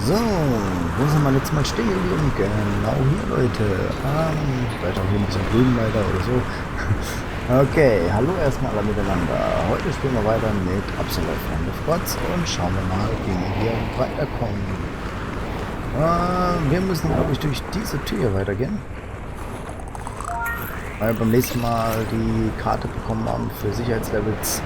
So, wo sind wir letztes Mal stehen geblieben? Genau hier, Leute. Vielleicht auch hier ein bisschen grün leider oder so. Okay, hallo erstmal alle miteinander. Heute spielen wir weiter mit Apsulov und schauen wir mal, wie wir hier weiterkommen. Wir müssen, glaube ich, durch diese Tür hier weitergehen. Weil wir beim nächsten Mal die Karte bekommen haben für Sicherheitslevel 2.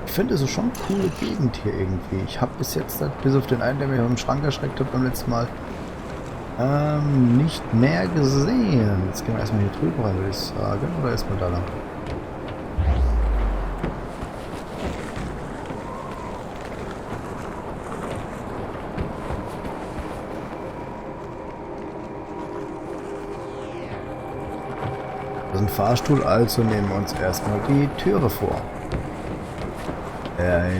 Ich finde, es ist schon eine coole Gegend hier irgendwie. Ich habe bis jetzt, bis auf den einen, der mich im Schrank erschreckt hat beim letzten Mal, nicht mehr gesehen. Jetzt gehen wir erstmal hier drüber rein, würde ich sagen. Oder erstmal da lang? Das ist ein Fahrstuhl, also nehmen wir uns erstmal die Türe vor.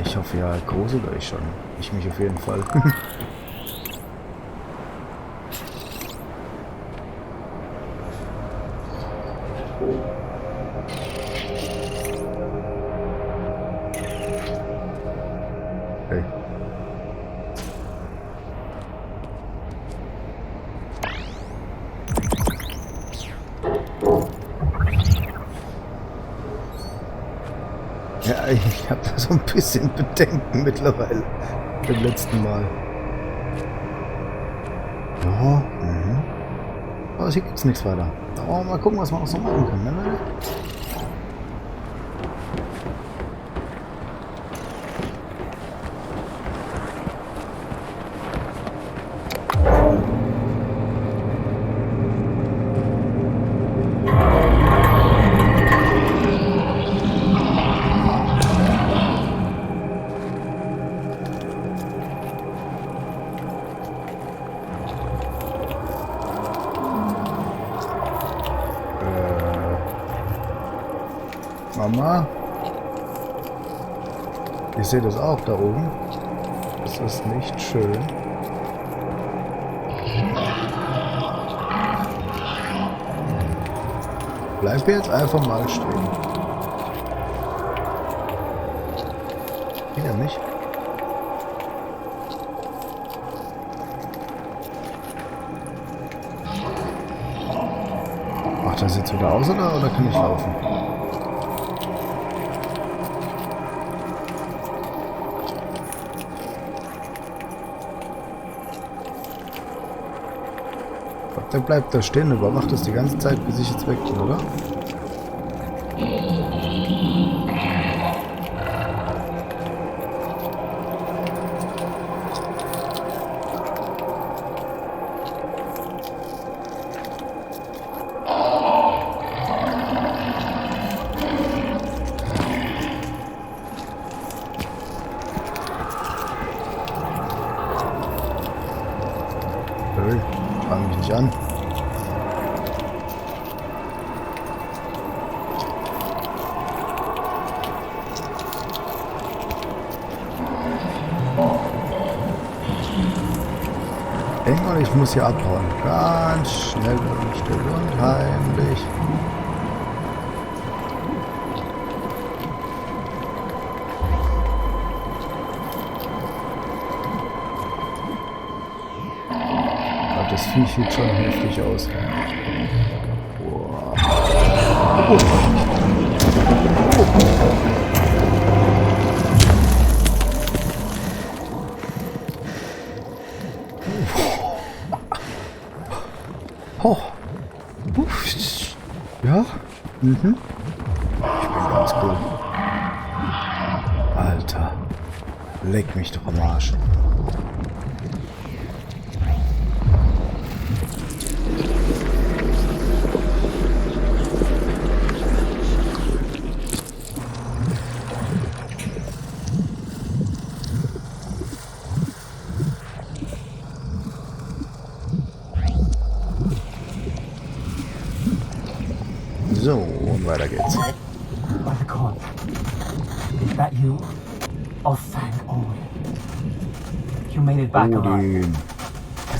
Ich hoffe, ja, gruselt euch schon. Ich mich auf jeden Fall. Hey. Ja, ich habe so ein bisschen Bedenken mittlerweile. Beim letzten Mal. Ja, aber hier gibt's nichts weiter. Aber mal gucken, was man auch so machen kann, ne, Leute? Mama? Ihr seht es auch da oben. Das ist nicht schön. Bleib jetzt einfach mal stehen. Wieder nicht. Macht das jetzt wieder aus oder kann ich laufen? Der bleibt da stehen, aber macht das die ganze Zeit, bis ich jetzt weg bin, oder? Hey, fang mich nicht an. Mal, ich muss hier abhauen. Ganz schnell und still und heimlich. Aber das Viech sieht schon heftig aus. Boah. Oh. Oh. Ja. Ich bin ganz cool. Alter. Leck mich doch am Arsch. So, und weiter geht's. God. Is that you? Oh, thank God. You made it back alive.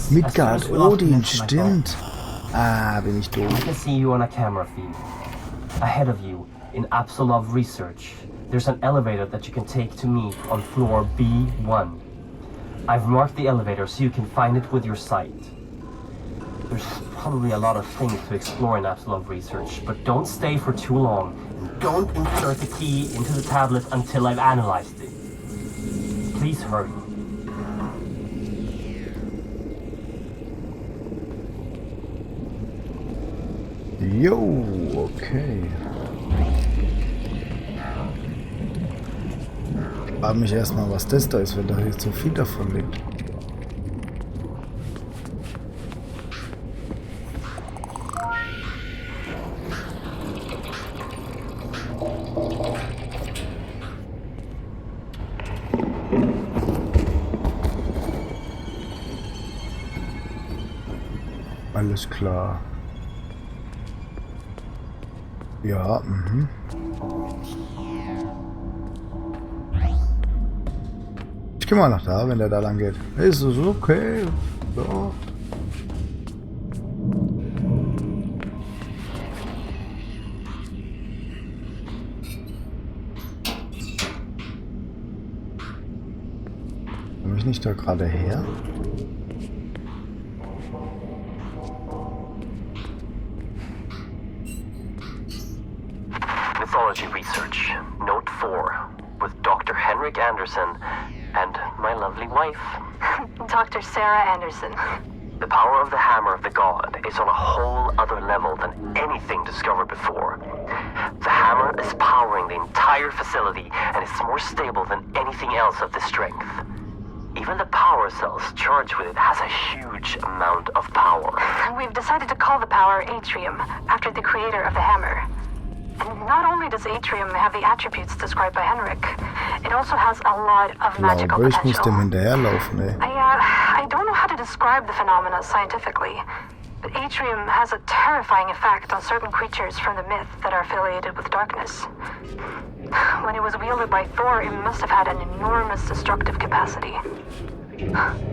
Midgard, Odin, stimmt. Ah, bin ich doof. I can see you on a camera feed. Ahead of you, in Apsulov research, there's an elevator that you can take to me on floor B1. I've marked the elevator so you can find it with your sight. There's probably a lot of things to explore in Apsulov research, but don't stay for too long. And don't insert the key into the tablet until I've analyzed it. Please hurry. Jo, okay. Ich frage mich erstmal, was das da ist, wenn da jetzt so viel davon liegt. Alles klar. Ja, Ich gehe mal nach da, wenn der da lang geht. Ist es okay? So. Komme ich nicht da gerade her? Mythology research, note 4, with Dr. Henrik Anderson and my lovely wife. Dr. Sarah Anderson. The power of the hammer of the god is on a whole other level than anything discovered before. The hammer is powering the entire facility and is more stable than anything else of this strength. Even the power cells charged with it has a huge amount of power. We've decided to call the power Atrium, after the creator of the hammer. And not only does Atrium have the attributes described by Henrik, it also has a lot of magical Ich muss dem potential. hinterherlaufen, ey. I don't know how to describe the phenomena scientifically, but Atrium has a terrifying effect on certain creatures from the myth that are affiliated with darkness. When it was wielded by Thor, it must have had an enormous destructive capacity.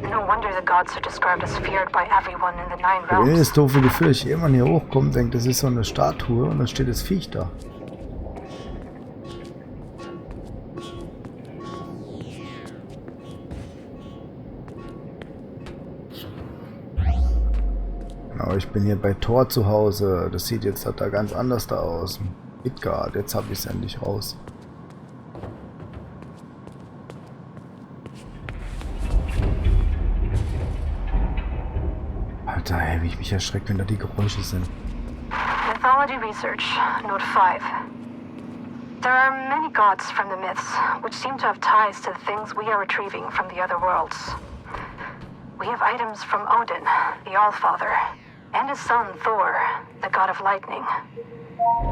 No wonder the gods are described as feared by everyone in the 9 Ich habe realms. das doofe Gefühl, dass ich irgendwann hier hochkomme, denke, das ist so eine Statue und dann steht das Viech da. Genau, ich bin hier bei Thor zu Hause. Das sieht jetzt da ganz anders da aus. Midgard, jetzt habe ich es endlich raus. Alter, ey, wie ich mich erschreckt, wenn da die Geräusche sind. Mythology Research, Note 5. There are many gods from the myths, which seem to have ties to the things we are retrieving from the other worlds. We have items from Odin, the Allfather, and his son Thor, the god of lightning.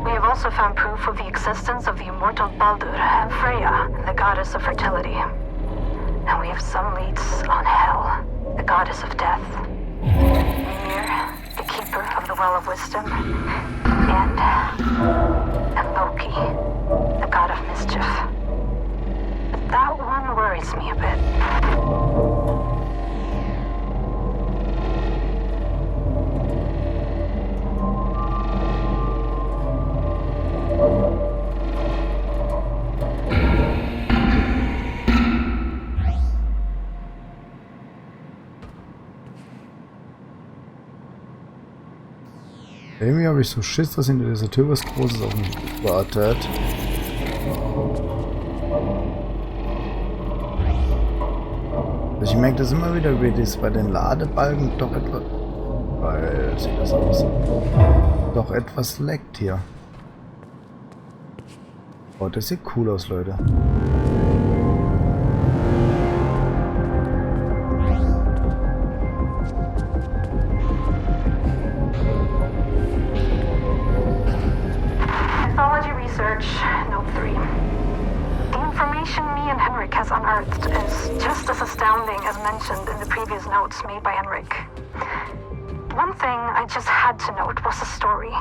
We have also found proof of the existence of the immortal Baldur and Freya, the goddess of fertility. And we have some leads on Hel, the goddess of death. Mimir, the keeper of the Well of Wisdom, and Loki, the god of mischief. But that one worries me a bit. Irgendwie habe ich so Schiss, dass hinter dieser Tür was Großes auf mich wartet. Ich merke das immer wieder, wie das bei den Ladebalken doch etwas... Weil sieht das aus. Doch etwas leckt hier. Oh, das sieht cool aus, Leute. Mythology Research, Note 3. The information me and Henrik has unearthed is just as astounding as mentioned in the previous notes made by Henrik. One thing I just had to note was a story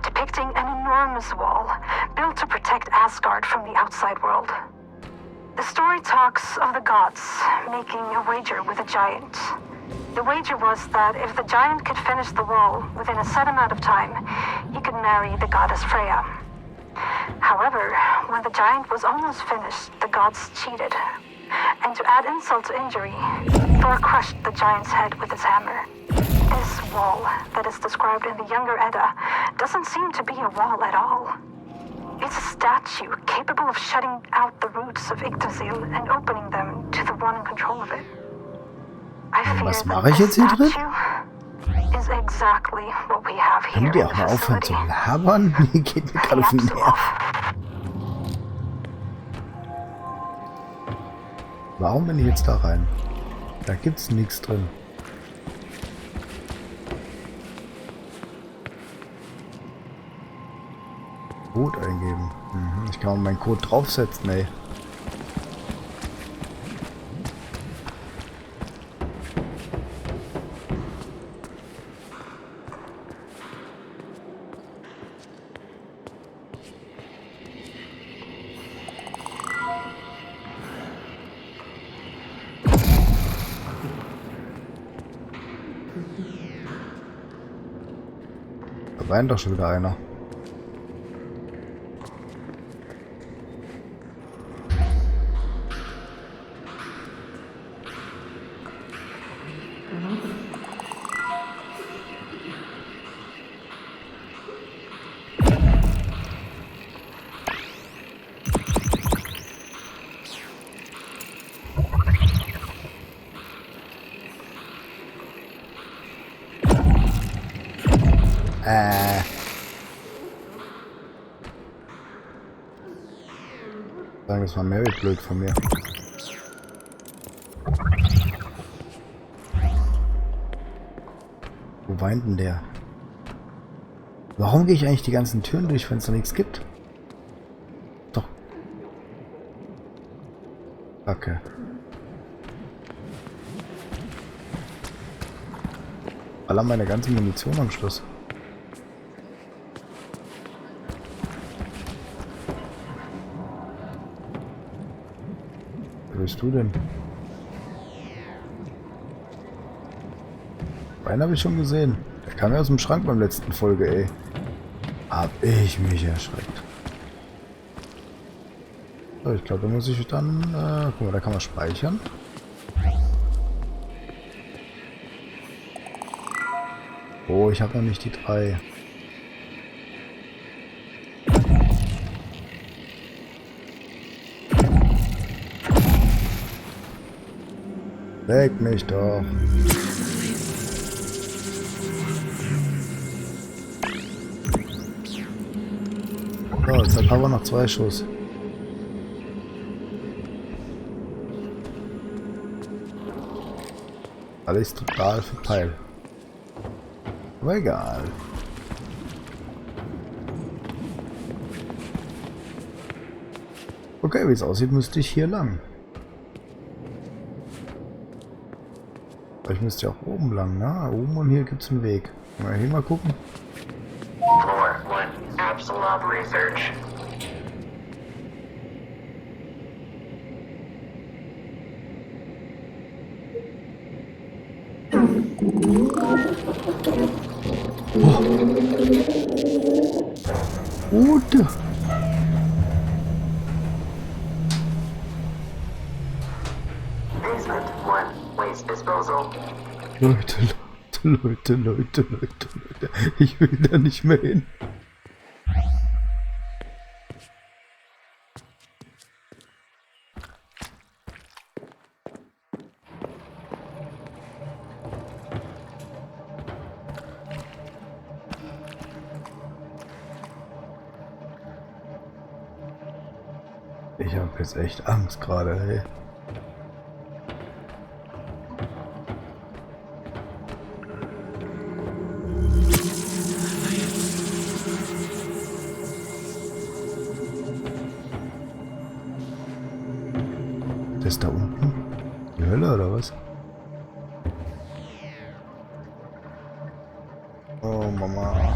depicting an enormous wall built to protect Asgard from the outside world. The story talks of the gods making a wager with a giant. The wager was that if the giant could finish the wall within a set amount of time, he could marry the goddess Freya. However, when the giant was almost finished, the gods cheated And to add insult to injury, Thor crushed the giant's head with his hammer. This wall that is described in the Younger Edda doesn't seem to be a wall at all. It's a statue capable of shutting out the roots of Yggdrasil and opening them to the one in control of it. I fear Was that mache ich this jetzt hier drin? statue is exactly what we have here Könnt ihr in auch the mal aufhören zu facility. labern? Hier geht mir gerade auf den Nerv. Warum bin ich jetzt da rein? Da gibt's nichts drin. Code eingeben. Ich kann mal meinen Code draufsetzen, ey. Da weint doch schon wieder einer. Sagen, das war Mary blöd von mir. Wo weint denn der? Warum gehe ich eigentlich die ganzen Türen durch, wenn es da nichts gibt? Doch. Okay. Alle haben meine ganze Munition am Schluss. Wer bist du denn? Einen habe ich schon gesehen. Der kam ja aus dem Schrank beim letzten Folge, ey. Hab ich mich erschreckt. So, ich glaube, da muss ich dann... guck mal, da kann man speichern. Oh, ich habe noch nicht die 3. Leg mich doch. So, jetzt hat aber noch 2 Schuss. Alles total verpeilt. Aber egal. Okay, wie es aussieht, müsste ich hier lang. Aber ich müsste ja auch oben lang, ne? Oben und hier gibt es einen Weg. Mal hier mal gucken. Floor 1, Apsulov Research. Gute. Basement 1, Waste Disposal. Leute. Ich will da nicht mehr hin. Ich habe jetzt echt Angst gerade, hey. Das ist da unten? Die Hölle oder was? Oh Mama.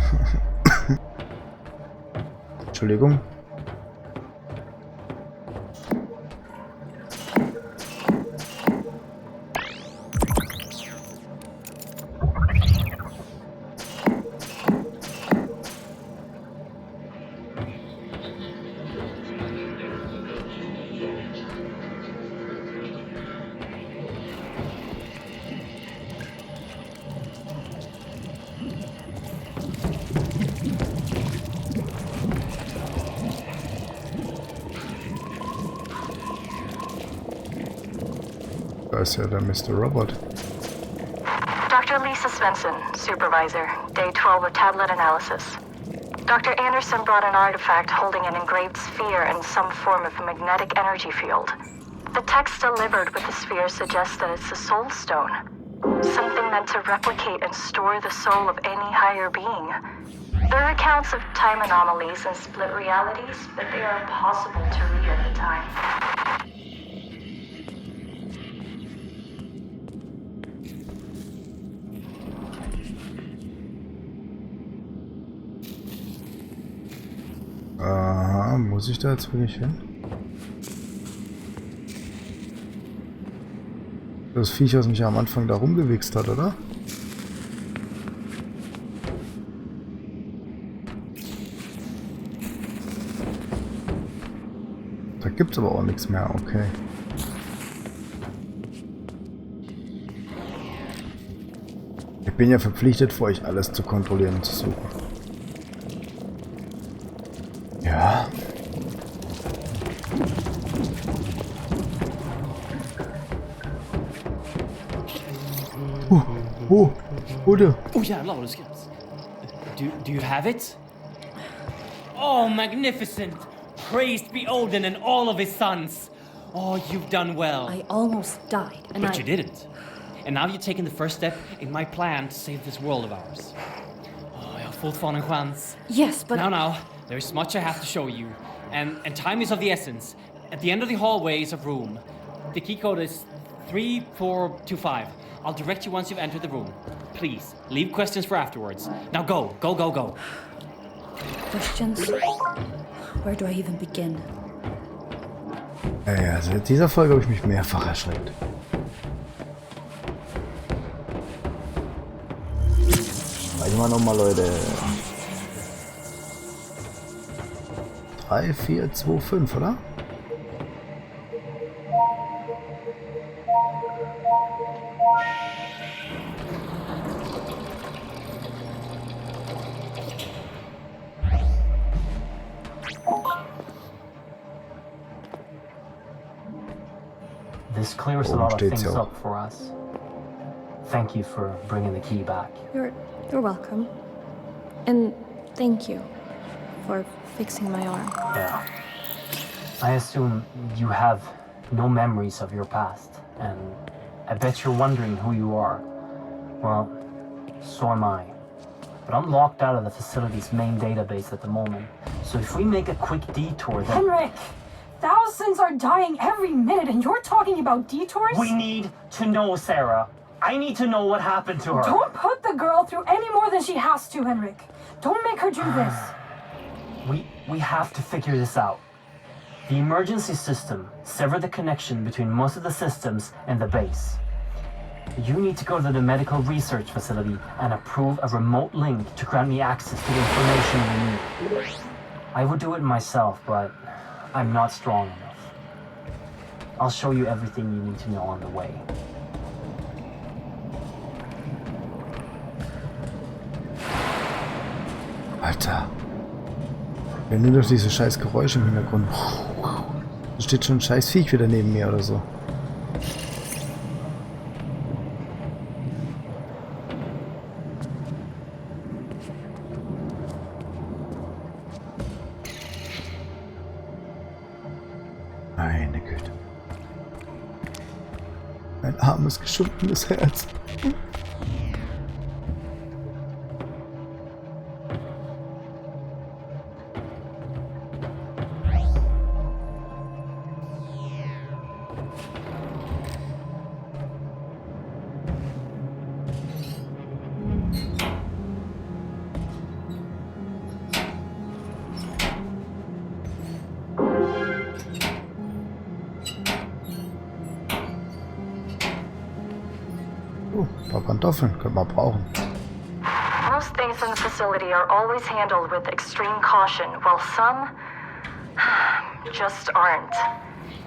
Entschuldigung. Da ist ja der Mr. Robot. Dr. Lisa Svensson, supervisor, day 12 of tablet analysis. Dr. Anderson brought an artifact holding an engraved sphere and some form of magnetic energy field. The text delivered with the sphere suggests that it's a soul stone. Something meant to replicate and store the soul of any higher being. There are accounts of time anomalies and split realities, but they are impossible to read at the time. Aha, muss ich da jetzt wirklich hin? Das Viech, was mich ja am Anfang da rumgewichst hat, oder? Da gibt's aber auch nichts mehr, okay. Ich bin ja verpflichtet, für euch alles zu kontrollieren und zu suchen. Ja. Oder? Oh jävlar vad du skrattar. Do you have it? Oh, magnificent! Praised be Odin and all of his sons. Oh, you've done well. I almost died, and But you didn't. And now you've taken the first step in my plan to save this world of ours. Oh, jag har fortfarande en chans. Yes, but... Now, there's much I have to show you. And time is of the essence. At the end of the hallway is a room. The key code is 3425. I'll direct you once you've entered the room. Please, leave questions for afterwards. Now go. Questions? Where do I even begin? Ja, also in dieser Folge habe ich mich mehrfach erschreckt. Reichen wir nochmal, Leute. 3, 4, 2, 5, oder? This clears a lot of steht's things ja. up for us. Thank you for bringing the key back. You're welcome. And thank you for fixing my arm. Yeah. I assume you have no memories of your past, and I bet you're wondering who you are. Well, so am I. But I'm locked out of the facility's main database at the moment, so if we make a quick detour then... Henrik! Thousands are dying every minute and you're talking about detours? We need to know, Sarah. I need to know what happened to her. Don't put the girl through any more than she has to, Henrik. Don't make her do this. We have to figure this out. The emergency system severed the connection between most of the systems and the base. You need to go to the medical research facility and approve a remote link to grant me access to the information we need. I would do it myself, but I'm not strong enough. I'll show you everything you need to know on the way. Alter. Wenn nur noch diese scheiß Geräusche im Hintergrund. Da steht schon ein scheiß Viech wieder neben mir oder so. Meine Güte. Ein armes, geschundenes Herz. Ein paar Pantoffeln können wir brauchen. Most things in the facility are always handled with extreme caution, while some just aren't.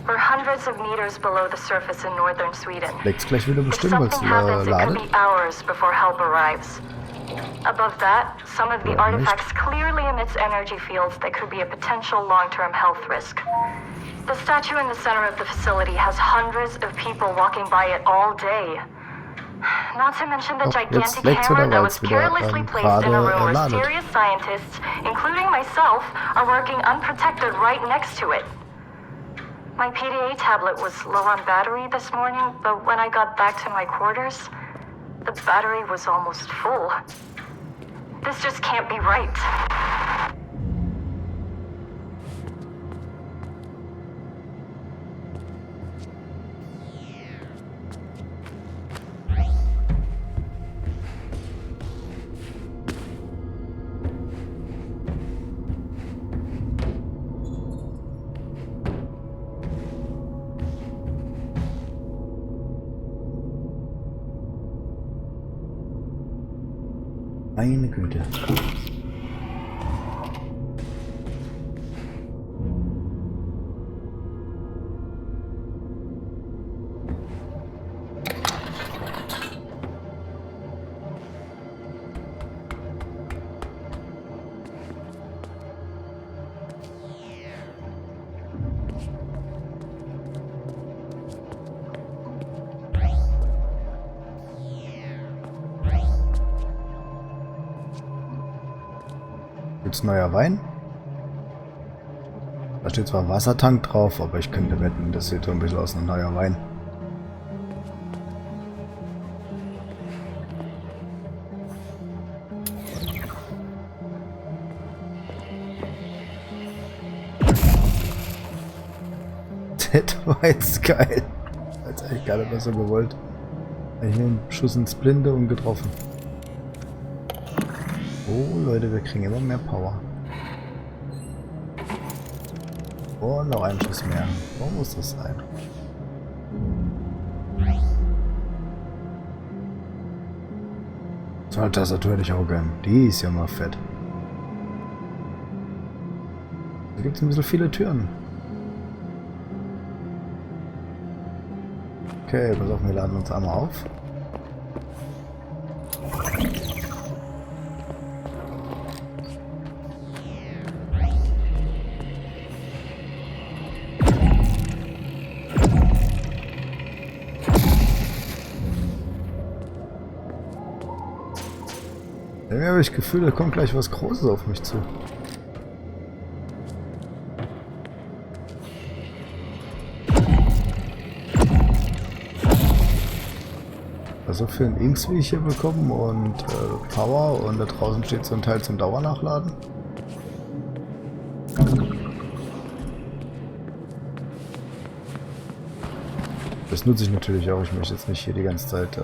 We're hundreds of meters below the surface in northern Sweden. Leckt's gleich wieder If bestimmt, weil es something happens, it could ladet. be hours before help arrives. Above that, some of the artifacts clearly emits energy fields that could be a potential long-term health risk. The statue in the center of the facility has hundreds of people walking by it all day. Not to mention the gigantic hammer that was carelessly placed in a room where serious scientists, including myself, are working unprotected right next to it. My PDA tablet was low on battery this morning, but when I got back to my quarters, the battery was almost full. This just can't be right. Meine Güte. Gibt's neuer Wein? Da steht zwar Wassertank drauf, aber ich könnte wetten, das sieht so ein bisschen aus wie ein neuer Wein. Das war jetzt geil. Das ist eigentlich gar nicht mehr so gewollt. Ich nehme einen Schuss ins Blinde und getroffen. Oh Leute, wir kriegen immer mehr Power. Oh, noch ein Schuss mehr. Wo muss das sein? So eine Tastatur hätte ich auch gern. Die ist ja mal fett. Da gibt es ein bisschen viele Türen. Okay, pass auf, wir laden uns einmal auf. Irgendwie habe ich das Gefühl, da kommt gleich was Großes auf mich zu. So viel Inks wie ich hier bekommen und Power, und da draußen steht so ein Teil zum Dauernachladen. Das nutze ich natürlich auch. Ich möchte jetzt nicht hier die ganze Zeit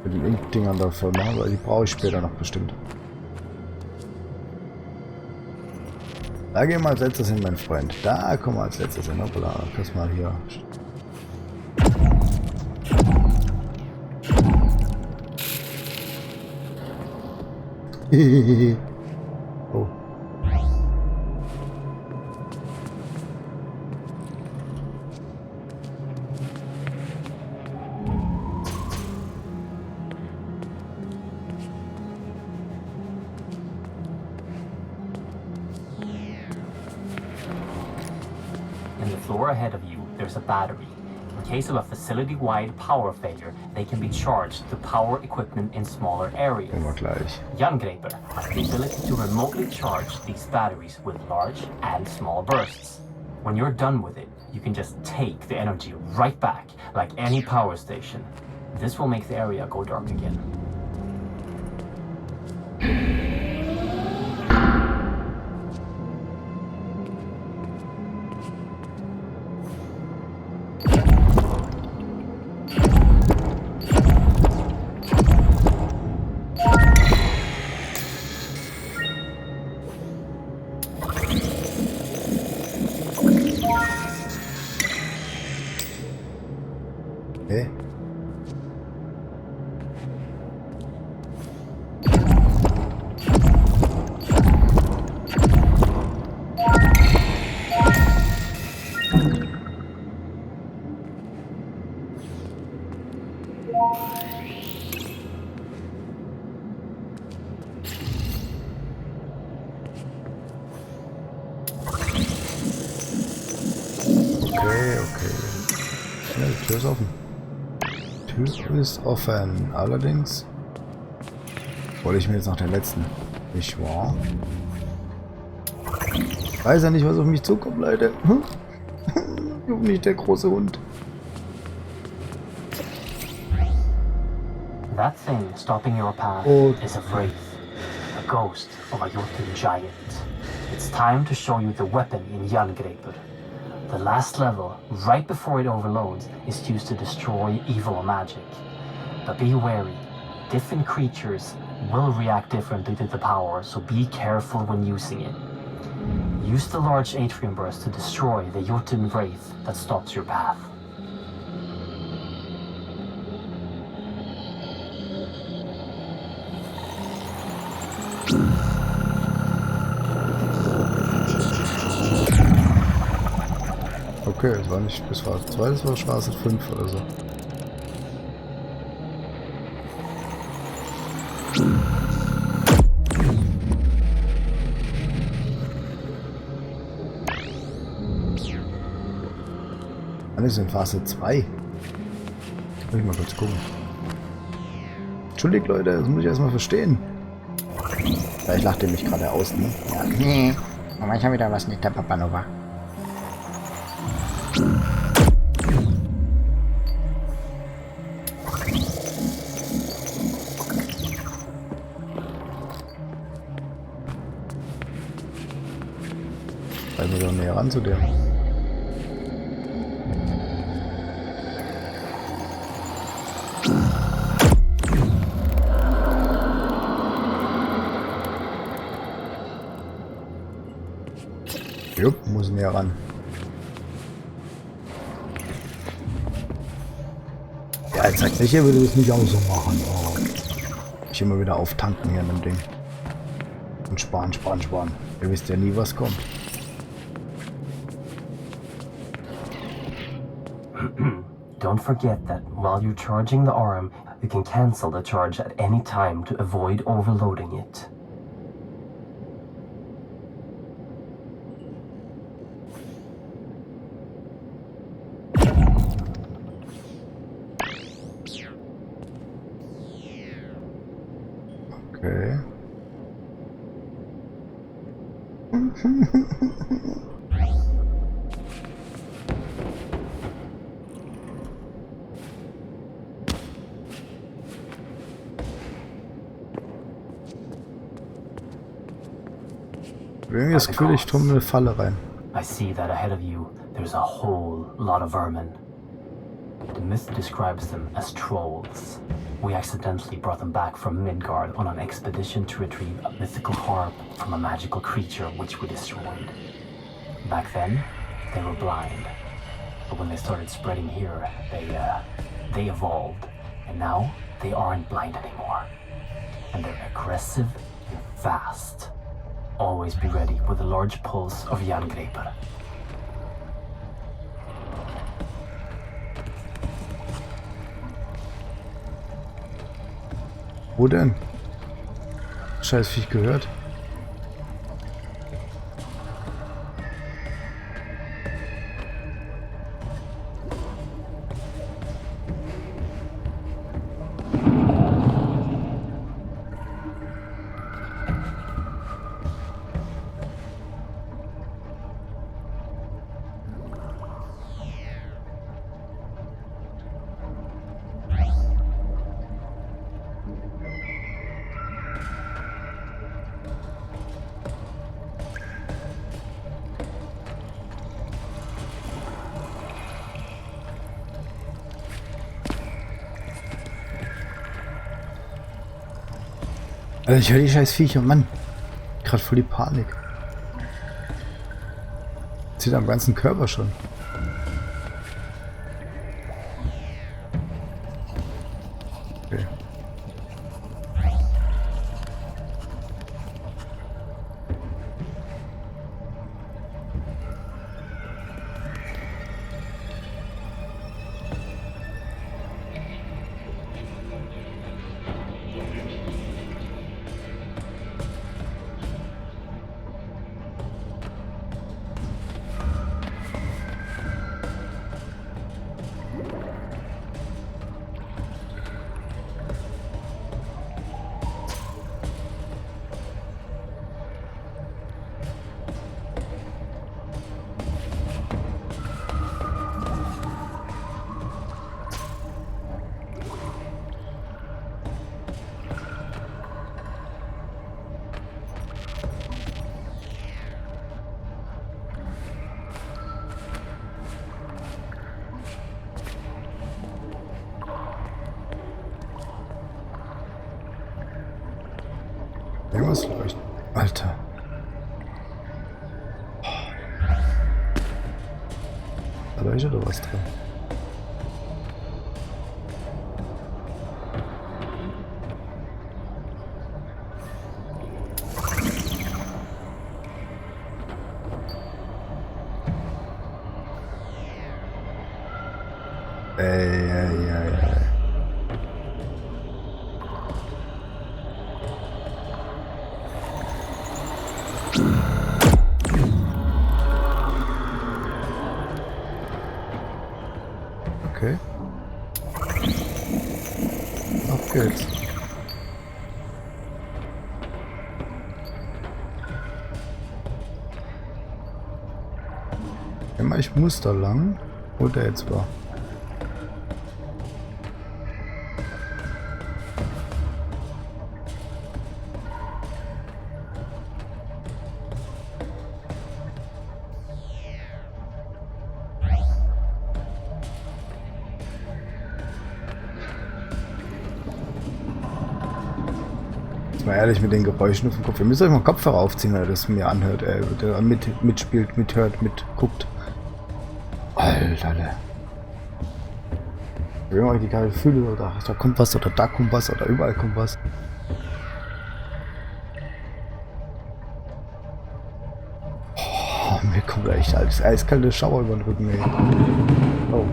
mit den Ink-Dingern davon machen, weil die brauche ich später noch bestimmt. Da gehen wir als letztes hin, mein Freund. Da kommen wir als letztes hin. Hoppla, pass mal hier. Oh. In the floor ahead of you, there's a battery. In case of a facility-wide power failure, they can be charged to power equipment in smaller areas. Jangreber has the ability to remotely charge these batteries with large and small bursts. When you're done with it, you can just take the energy right back, like any power station. This will make the area go dark again. Okay. Okay. Ja, die Tür ist offen. Tür ist offen. Allerdings wollte ich mir jetzt noch den letzten. Nicht wahr? Ich weiß ja nicht, was auf mich zukommt, Leute. Ich hoffe nicht der große Hund. That thing stopping your path is a wraith, a ghost of a Jotun giant. It's time to show you the weapon in Jangreipur. The last level, right before it overloads, is used to destroy evil magic. But be wary, different creatures will react differently to the power, so be careful when using it. Use the large atrium burst to destroy the Jotun wraith that stops your path. Okay, es war nicht bis Phase 2, das war Phase 5 oder so. Alles in Phase 2. Muss ich mal kurz gucken. Entschuldigt Leute, das muss ich erstmal verstehen. Vielleicht lacht ihr mich gerade aus, ne? Ja. Nee. Aber ich habe wieder was nicht, der Papa Nova. Bleiben wir doch näher ran zu dem. Jupp, muss näher ran. Ja, jetzt sagt nicht, ihr würde das nicht auch so machen. Oh. Ich immer wieder auftanken hier an dem Ding. Und sparen. Ihr wisst ja nie, was kommt. Don't forget that while you're charging the arm, you can cancel the charge at any time to avoid overloading it. Okay. Irgendwie das Gefühl, ich tummel eine Falle rein. I see that ahead of you, there's a whole lot of vermin. The myth describes them as trolls. We accidentally brought them back from Midgard on an expedition to retrieve a mythical harp from a magical creature which we destroyed. Back then, they were blind. But when they started spreading here, they evolved. And now, they aren't blind anymore. And they're aggressive and fast. Always be ready with a large pulse of Jangreipur. Wo denn? Scheiß Viech gehört. Also ich höre die scheiß Viecher, Mann. Gerade voll die Panik. Zieht am ganzen Körper schon. Okay. Irgendwas leuchtet. Alter. Da leuchtet doch was drin. Ey. Okay. Auf geht's. Immer ich muss da lang, wo der jetzt war. Mal ehrlich mit den Geräuschen auf dem Kopf. Ihr müsst euch mal Kopfhörer aufziehen, weil das mir anhört, der mitspielt, mithört, mitguckt. Alter. Wenn ihr euch die Gefühle oder da kommt was oder da kommt was oder überall kommt was. Oh, mir kommt echt alles eiskalte Schauer über den Rücken, ey. Oh.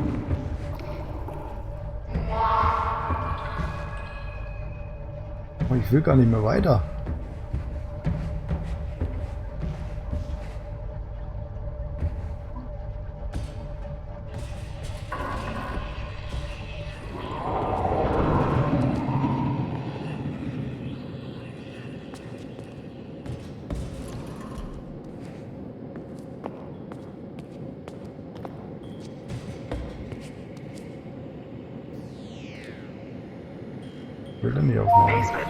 Ich will gar nicht mehr weiter. Ich will da nicht aufnehmen. Basement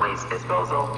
1, waste disposal.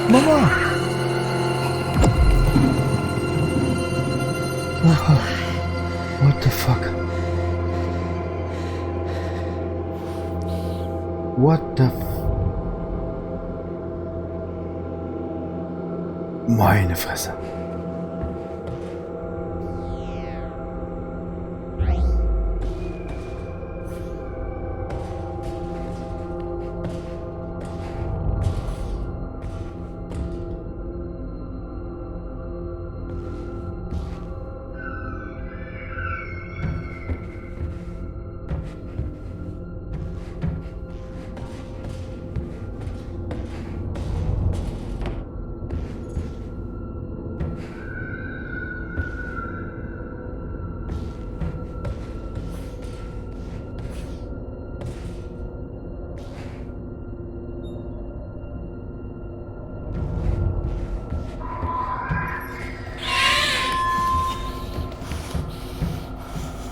Mama! Oh, what the fuck? What the f... Meine Fresse.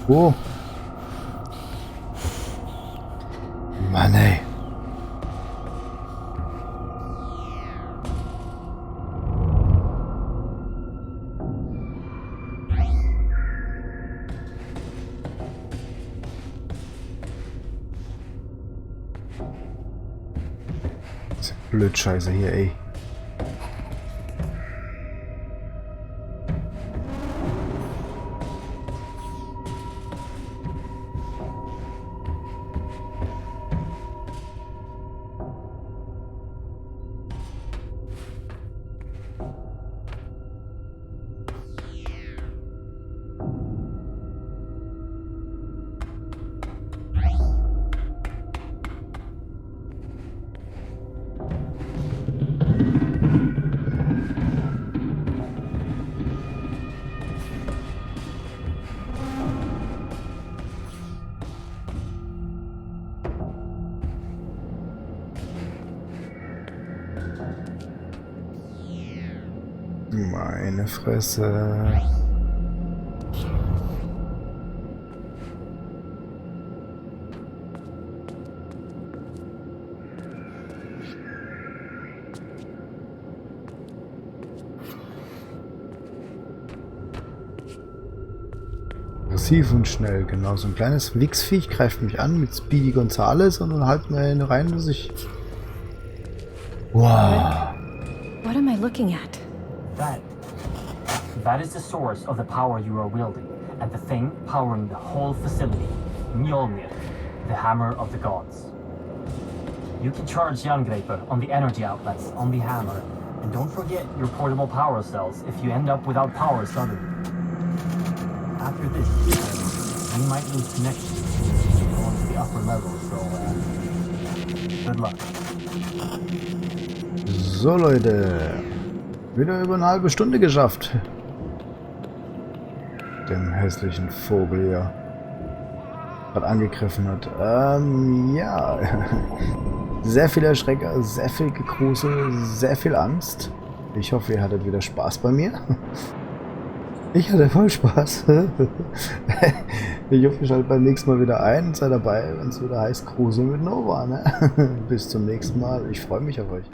Wo? Mann, ey. Das ist blöd Scheiße hier, ey. Meine Fresse. Aggressiv und schnell, genau. So ein kleines Wichsviech greift mich an mit Speedy Gonzales und dann halten wir eine rein, dass ich... Wow. What am I looking at? That is the source of the power you are wielding, and the thing powering the whole facility, Mjolnir, the hammer of the gods. You can charge Jangreper on the energy outlets on the hammer, and don't forget your portable power cells if you end up without power suddenly. After this, we might lose connection going to the upper level, so good luck. So Leute, wieder über eine halbe Stunde geschafft. Den hässlichen Vogel ja gerade angegriffen hat. Ja. Sehr viel Erschrecker, sehr viel Gegrusel, sehr viel Angst. Ich hoffe, ihr hattet wieder Spaß bei mir. Ich hatte voll Spaß. Ich hoffe, ihr schaltet beim nächsten Mal wieder ein. Seid dabei, wenn es wieder heißt Grusel mit Nova. Ne? Bis zum nächsten Mal. Ich freue mich auf euch.